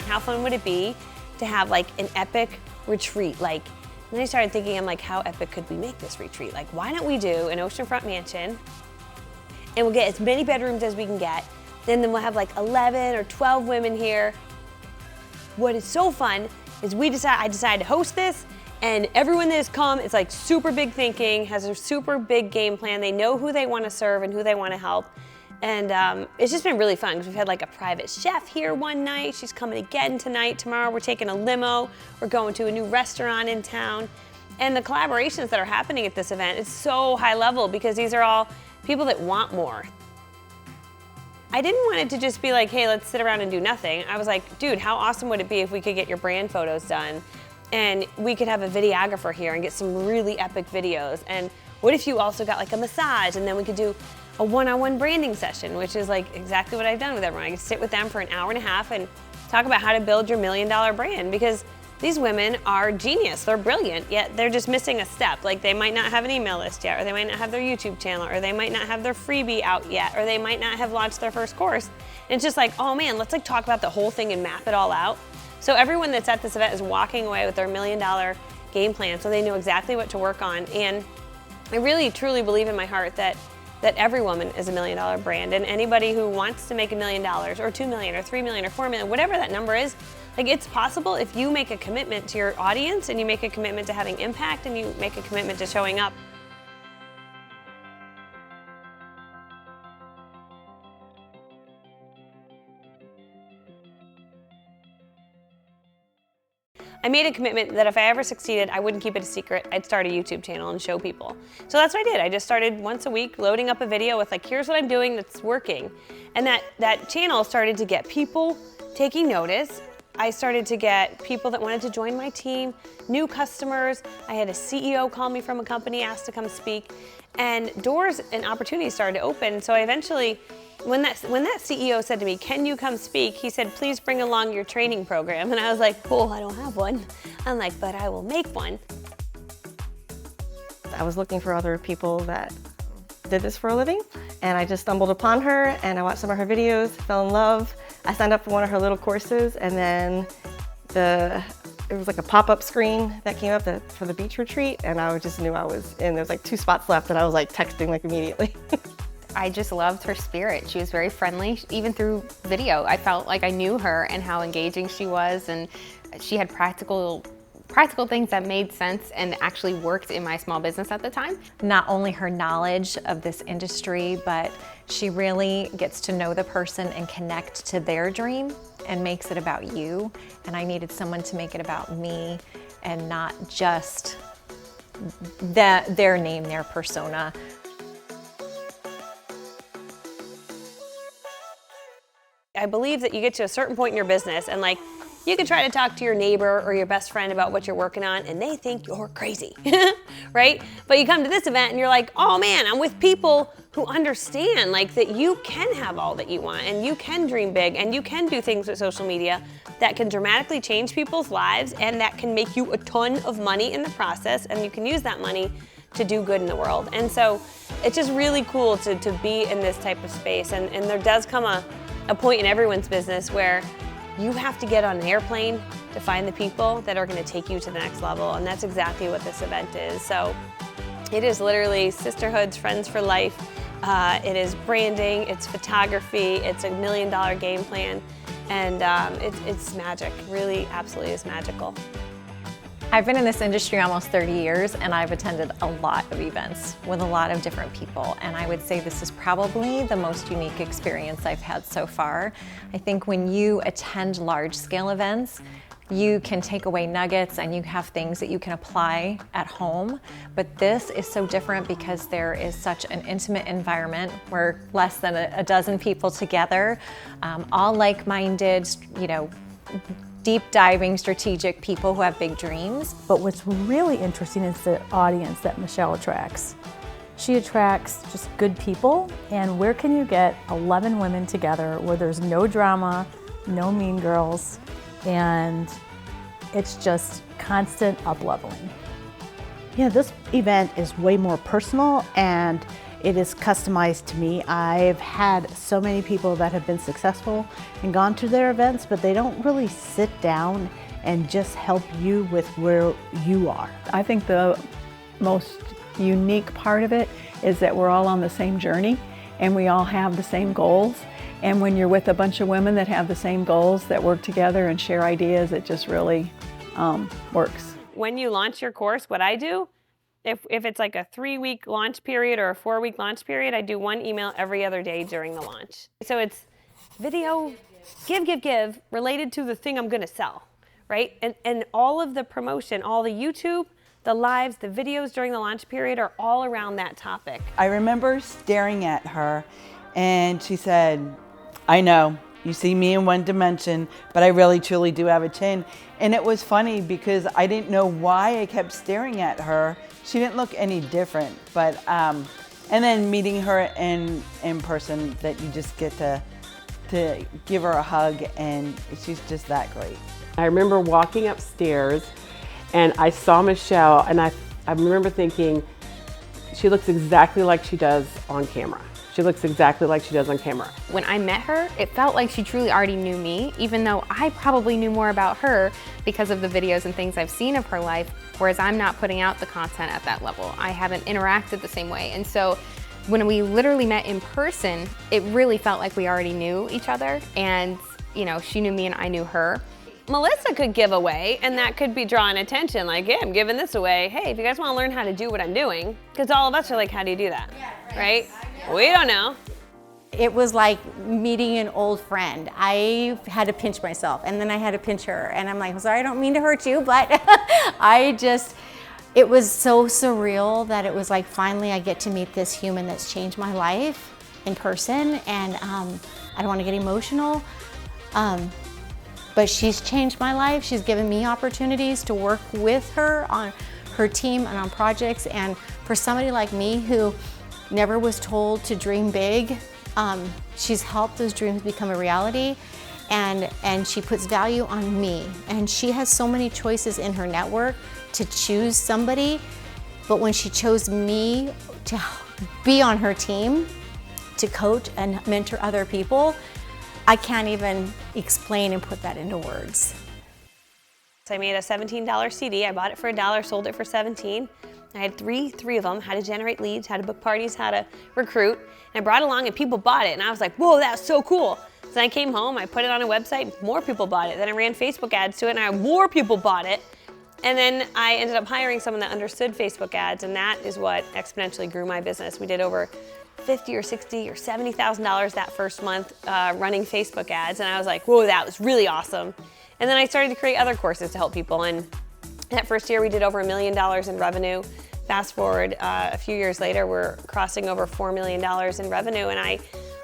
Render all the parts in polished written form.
how fun would it be to have like an epic retreat? Like, then I started thinking, I'm like, how epic could we make this retreat? Like, why don't we do an oceanfront mansion and we'll get as many bedrooms as we can get. Then we'll have like 11 or 12 women here. What is so fun is I decided to host this, and everyone that has come is like super big thinking, has a super big game plan. They know who they want to serve and who they want to help. And it's just been really fun because we've had like a private chef here one night. She's coming again tonight. Tomorrow we're taking a limo. We're going to a new restaurant in town. And the collaborations that are happening at this event is so high level because these are all people that want more. I didn't want it to just be like, hey, let's sit around and do nothing. I was like, dude, how awesome would it be if we could get your brand photos done and we could have a videographer here and get some really epic videos? And what if you also got like a massage, and then we could do a one-on-one branding session, which is like exactly what I've done with everyone. I could sit with them for an hour and a half and talk about how to build your $1 million brand, because these women are genius, they're brilliant, yet they're just missing a step. Like they might not have an email list yet, or they might not have their YouTube channel, or they might not have their freebie out yet, or they might not have launched their first course. And it's just like, oh man, let's like talk about the whole thing and map it all out. So everyone that's at this event is walking away with their $1 million game plan, so they know exactly what to work on. And I really truly believe in my heart that every woman is a $1 million brand, and anybody who wants to make $1 million or $2 million or $3 million or $4 million, whatever that number is, like it's possible if you make a commitment to your audience and you make a commitment to having impact and you make a commitment to showing up. I made a commitment that if I ever succeeded, I wouldn't keep it a secret. I'd start a YouTube channel and show people. So that's what I did. I just started once a week loading up a video with like, here's what I'm doing that's working. And that channel started to get people taking notice. I started to get people that wanted to join my team, new customers. I had a CEO call me from a company, asked to come speak, and doors and opportunities started to open. So I eventually, when that CEO said to me, can you come speak? He said, please bring along your training program. And I was like, cool, I don't have one. I'm like, but I will make one. I was looking for other people that did this for a living, and I just stumbled upon her, and I watched some of her videos, fell in love. I signed up for one of her little courses, and then it was like a pop-up screen that came up for the beach retreat, and I just knew I was in. There was like 2 spots left, and I was like texting like immediately. I just loved her spirit. She was very friendly, even through video. I felt like I knew her and how engaging she was, and she had practical things that made sense and actually worked in my small business at the time. Not only her knowledge of this industry, but she really gets to know the person and connect to their dream and makes it about you. And I needed someone to make it about me and not just their name, their persona. I believe that you get to a certain point in your business and like, you can try to talk to your neighbor or your best friend about what you're working on and they think you're crazy, right? But you come to this event and you're like, oh man, I'm with people who understand like that you can have all that you want and you can dream big and you can do things with social media that can dramatically change people's lives and that can make you a ton of money in the process, and you can use that money to do good in the world. And so it's just really cool to be in this type of space, and there does come a point in everyone's business where you have to get on an airplane to find the people that are going to take you to the next level, and that's exactly what this event is. So it is literally sisterhoods, friends for life. It is branding, it's photography, it's a $1 million game plan, and it's magic. Really, absolutely is magical. I've been in this industry almost 30 years, and I've attended a lot of events with a lot of different people, and I would say this is probably the most unique experience I've had so far. I think when you attend large-scale events, you can take away nuggets and you have things that you can apply at home, but this is so different because there is such an intimate environment. We're less than a dozen people together, all like-minded, you know, deep diving strategic people who have big dreams. But what's really interesting is the audience that Michelle attracts. She attracts just good people, and where can you get 11 women together where there's no drama, no mean girls, and it's just constant up-leveling. Yeah, this event is way more personal, and It is customized to me. I've had so many people that have been successful and gone to their events, but they don't really sit down and just help you with where you are. I think the most unique part of it is that we're all on the same journey and we all have the same goals. And when you're with a bunch of women that have the same goals, that work together and share ideas, it just really works. When you launch your course, what I do, if it's like a 3-week launch period or a 4-week launch period, I do 1 email every other day during the launch. So it's video, give, related to the thing I'm gonna sell, right? And all of the promotion, all the YouTube, the lives, the videos during the launch period are all around that topic. I remember staring at her and she said, I know, you see me in one dimension, but I really truly do have a chin. And it was funny because I didn't know why I kept staring at her. She didn't look any different, but, and then meeting her in person, that you just get to give her a hug, and she's just that great. I remember walking upstairs and I saw Michelle, and I remember thinking, she looks exactly like she does on camera. She looks exactly like she does on camera. When I met her, it felt like she truly already knew me, even though I probably knew more about her because of the videos and things I've seen of her life, whereas I'm not putting out the content at that level. I haven't interacted the same way. And so when we literally met in person, it really felt like we already knew each other, and you know, she knew me and I knew her. Melissa could give away, and that could be drawing attention, like, yeah, I'm giving this away. Hey, if you guys want to learn how to do what I'm doing, because all of us are like, how do you do that? Yeah, right? We don't know. It was like meeting an old friend. I had to pinch myself, and then I had to pinch her, and I'm like, sorry, I don't mean to hurt you, but it was so surreal that it was like, finally I get to meet this human that's changed my life in person, and I don't want to get emotional. But she's changed my life. She's given me opportunities to work with her on her team and on projects. And for somebody like me who never was told to dream big, she's helped those dreams become a reality. And she puts value on me. And she has so many choices in her network to choose somebody. But when she chose me to be on her team, to coach and mentor other people, I can't even explain and put that into words. So I made a $17 CD. I bought it for $1, sold it for $17. I had three of them: how to generate leads, how to book parties, how to recruit. And I brought it along and people bought it. And I was like, whoa, that's so cool. So then I came home, I put it on a website, more people bought it. Then I ran Facebook ads to it and more people bought it. And then I ended up hiring someone that understood Facebook ads, and that is what exponentially grew my business. We did over $50 or $60 or $70,000 that first month running Facebook ads, and I was like, whoa, that was really awesome. And then I started to create other courses to help people, and that first year we did over $1 million in revenue. Fast forward a few years later, we're crossing over $4 million in revenue, and I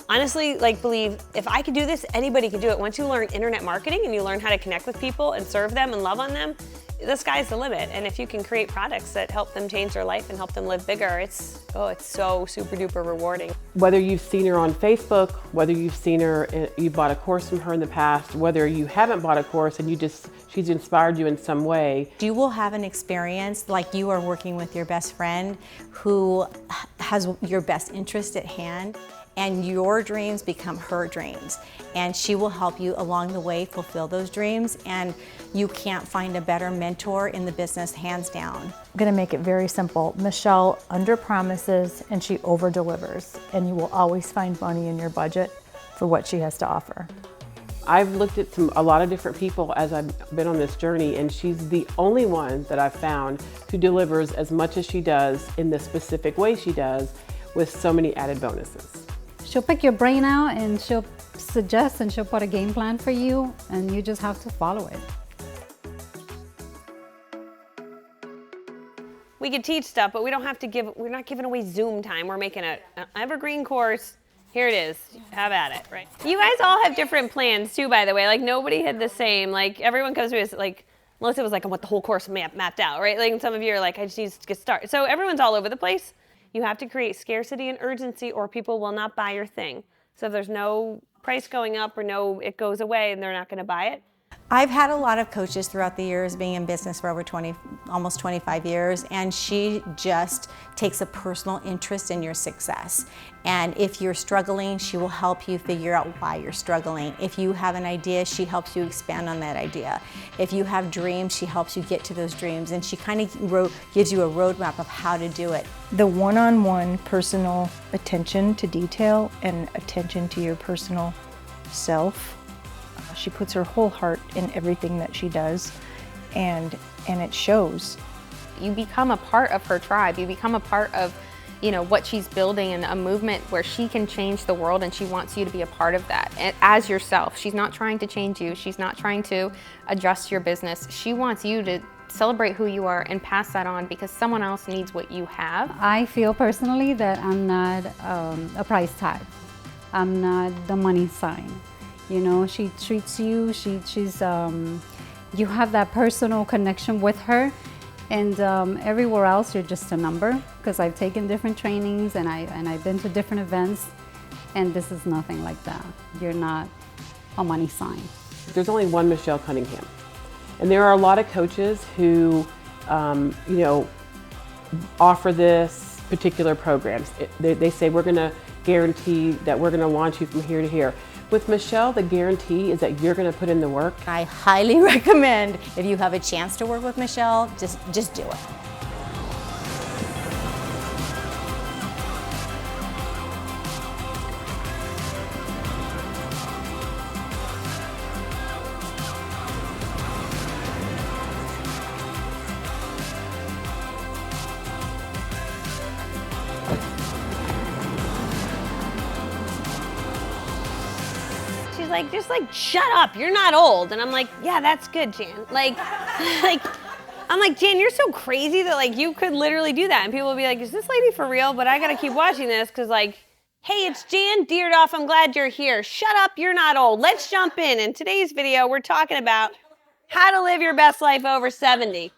honestly believe if I could do this, anybody could do it. Once you learn internet marketing and you learn how to connect with people and serve them and love on them, the sky's the limit. And if you can create products that help them change their life and help them live bigger, it's so super duper rewarding. Whether you've seen her on Facebook, whether you've seen her, you bought a course from her in the past, whether you haven't bought a course and she's inspired you in some way. You will have an experience like you are working with your best friend who has your best interest at hand, and your dreams become her dreams. And she will help you along the way fulfill those dreams, and you can't find a better mentor in the business, hands down. I'm gonna make it very simple. Michelle under-promises and she over-delivers, and you will always find money in your budget for what she has to offer. I've looked at a lot of different people as I've been on this journey, and she's the only one that I've found who delivers as much as she does in the specific way she does, with so many added bonuses. She'll pick your brain out and she'll suggest and she'll put a game plan for you, and you just have to follow it. We could teach stuff, but we don't have to we're not giving away Zoom time. We're making an evergreen course. Here it is, have at it, right? You guys all have different plans too, by the way. Like nobody had the same, like everyone comes to us, like Melissa was like, I want the whole course mapped out, right? Like and some of you are like, I just need to get started. So everyone's all over the place. You have to create scarcity and urgency or people will not buy your thing. So if there's no price going up or no, it goes away and they're not gonna buy it, I've had a lot of coaches throughout the years, being in business for over almost 25 years, and she just takes a personal interest in your success. And if you're struggling, she will help you figure out why you're struggling. If you have an idea, she helps you expand on that idea. If you have dreams, she helps you get to those dreams, and she kind of gives you a roadmap of how to do it. The one-on-one personal attention to detail and attention to your personal self. She puts her whole heart in everything that she does, and it shows. You become a part of her tribe. You become a part of, you know, what she's building, and a movement where she can change the world, and she wants you to be a part of that as yourself. She's not trying to change you. She's not trying to adjust your business. She wants you to celebrate who you are and pass that on, because someone else needs what you have. I feel personally that I'm not a price tag. I'm not the money sign. You know, she treats you, you have that personal connection with her, and everywhere else you're just a number, because I've taken different trainings and I've been to different events, and this is nothing like that. You're not a money sign. There's only one Michelle Cunningham, and there are a lot of coaches who, you know, offer this particular programs. They say we're going to guarantee that we're going to launch you from here to here. With Michelle, the guarantee is that you're going to put in the work. I highly recommend, if you have a chance to work with Michelle, just do it. Like, just like, shut up, you're not old. And I'm like, yeah, that's good, Jan. Like, I'm like, Jan, you're so crazy that like you could literally do that. And people will be like, is this lady for real? But I gotta keep watching this, because like, hey, it's Jan Deardoff, I'm glad you're here. Shut up, you're not old. Let's jump in. In today's video, we're talking about how to live your best life over 70.